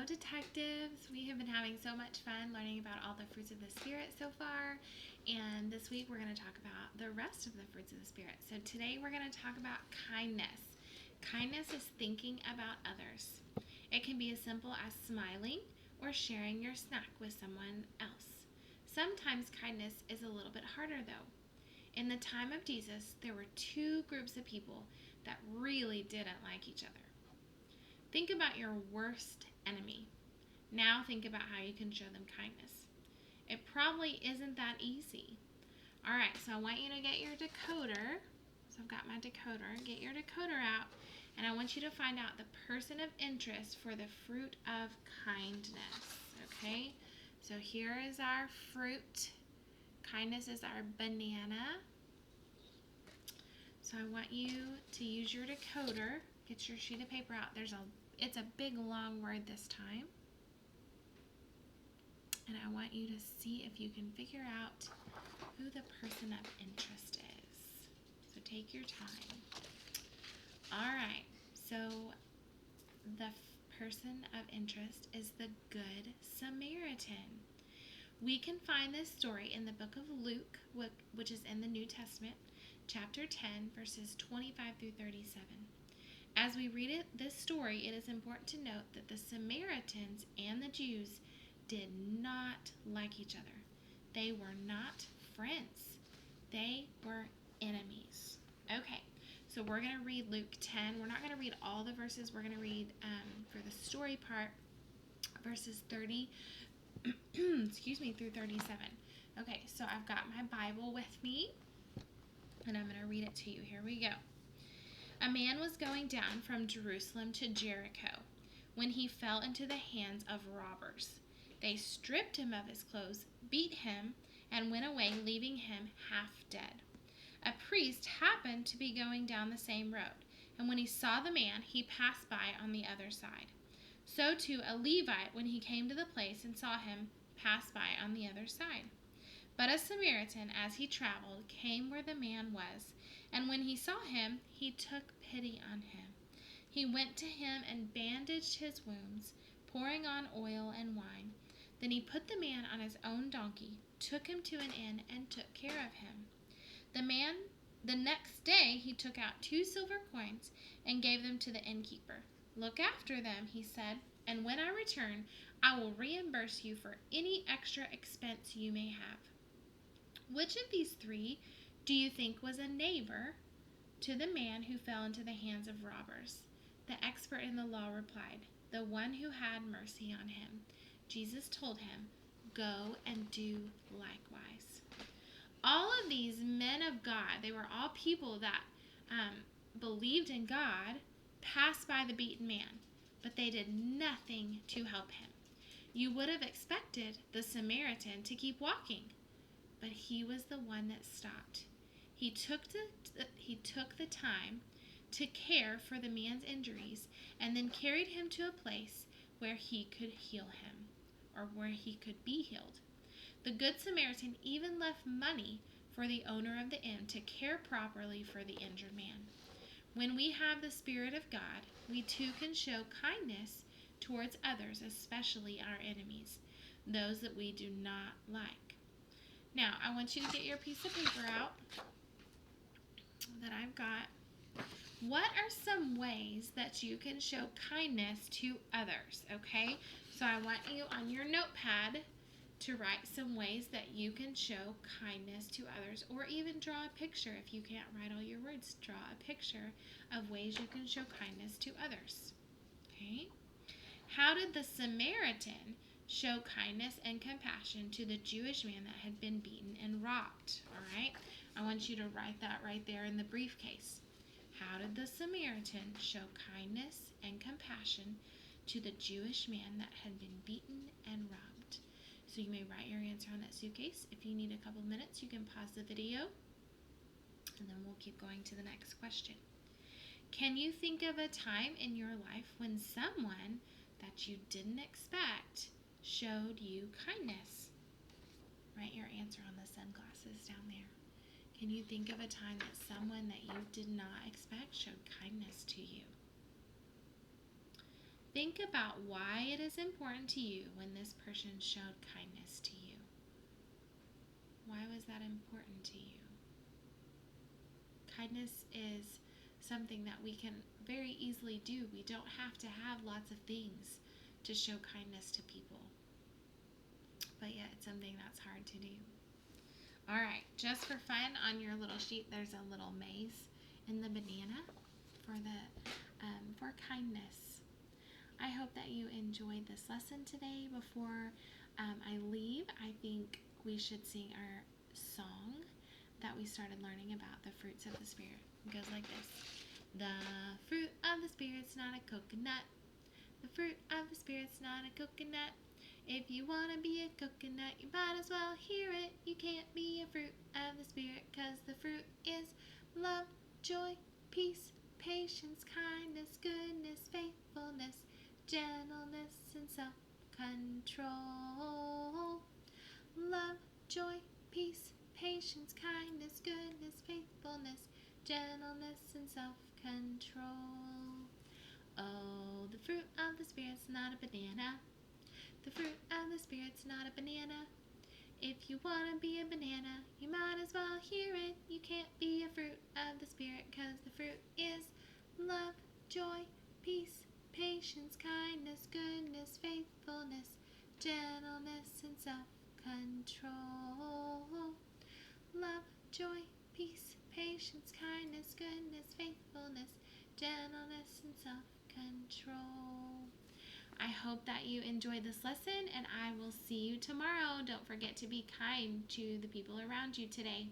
Hello, detectives. We have been having so much fun learning about all the fruits of the Spirit so far. And this week we're going to talk about the rest of the fruits of the Spirit. So today we're going to talk about kindness. Kindness is thinking about others. It can be as simple as smiling or sharing your snack with someone else. Sometimes kindness is a little bit harder though. In the time of Jesus, there were two groups of people that really didn't like each other. Think about your worst enemy. Now think about how you can show them kindness. It probably isn't that easy. All right, so I want you to get your decoder. So I've got my decoder. Get your decoder out, and I want you to find out the person of interest for the fruit of kindness. Okay, so here is our fruit. Kindness is our banana. So I want you to use your decoder. Get your sheet of paper out. It's a big long word this time. And I want you to see if you can figure out who the person of interest is. So take your time. All right. So the person of interest is the Good Samaritan. We can find this story in the book of Luke, which is in the New Testament, chapter 10, verses 25 through 37. As we read this story, it is important to note that the Samaritans and the Jews did not like each other. They were not friends. They were enemies. Okay, so we're going to read Luke 10. We're not going to read all the verses. We're going to read, for the story part, verses 30 through 37. Okay, so I've got my Bible with me, and I'm going to read it to you. Here we go. A man was going down from Jerusalem to Jericho when he fell into the hands of robbers. They stripped him of his clothes, beat him, and went away, leaving him half dead. A priest happened to be going down the same road, and when he saw the man, he passed by on the other side. So too a Levite, when he came to the place and saw him, passed by on the other side. But a Samaritan, as he traveled, came where the man was, and when he saw him, he took pity on him. He went to him and bandaged his wounds, pouring on oil and wine. Then he put the man on his own donkey, took him to an inn, and took care of him. The next day he took out 2 silver coins and gave them to the innkeeper. "Look after them," he said, "and when I return, I will reimburse you for any extra expense you may have." Which of these 3 do you think was a neighbor to the man who fell into the hands of robbers? The expert in the law replied, "The one who had mercy on him." Jesus told him, "Go and do likewise." All of these men of God, they were all people that believed in God, passed by the beaten man, but they did nothing to help him. You would have expected the Samaritan to keep walking, but he was the one that stopped. He took the time to care for the man's injuries and then carried him to a place where he could heal him, or where he could be healed. The Good Samaritan even left money for the owner of the inn to care properly for the injured man. When we have the Spirit of God, we too can show kindness towards others, especially our enemies, those that we do not like. Now, I want you to get your piece of paper out that I've got. What are some ways that you can show kindness to others? Okay, so I want you on your notepad to write some ways that you can show kindness to others, or even draw a picture. If you can't write all your words, draw a picture of ways you can show kindness to others. Okay, how did the Samaritan show kindness and compassion to the Jewish man that had been beaten and robbed? All right, I want you to write that right there in the briefcase. How did the Samaritan show kindness and compassion to the Jewish man that had been beaten and robbed? So you may write your answer on that suitcase. If you need a couple minutes, you can pause the video, and then we'll keep going to the next question. Can you think of a time in your life when someone that you didn't expect showed you kindness? Write your answer on the sunglasses down there. Can you think of a time that someone that you did not expect showed kindness to you? Think about why it is important to you when this person showed kindness to you. Why was that important to you? Kindness is something that we can very easily do. We don't have to have lots of things to show kindness to people. But yet it's something that's hard to do. All right, just for fun, on your little sheet, there's a little maze in the banana for kindness. I hope that you enjoyed this lesson today. Before I leave, I think we should sing our song that we started learning about, the fruits of the Spirit. It goes like this. The fruit of the Spirit's not a coconut. The fruit of the Spirit's not a coconut. If you want to be a coconut, you might as well hear it. You can't be a fruit of the Spirit, 'cause the fruit is love, joy, peace, patience, kindness, goodness, faithfulness, gentleness, and self-control. Love, joy, peace, patience, kindness, goodness, faithfulness, gentleness, and self-control. Oh, the fruit of the Spirit's not a banana. The fruit of the Spirit's not a banana. If you want to be a banana, you might as well hear it. You can't be a fruit of the Spirit, 'cause the fruit is love, joy, peace, patience, kindness, goodness, faithfulness, gentleness, and self-control. Love, joy, peace, patience, kindness, goodness, faithfulness, gentleness, and self-control. I hope that you enjoyed this lesson, and I will see you tomorrow. Don't forget to be kind to the people around you today.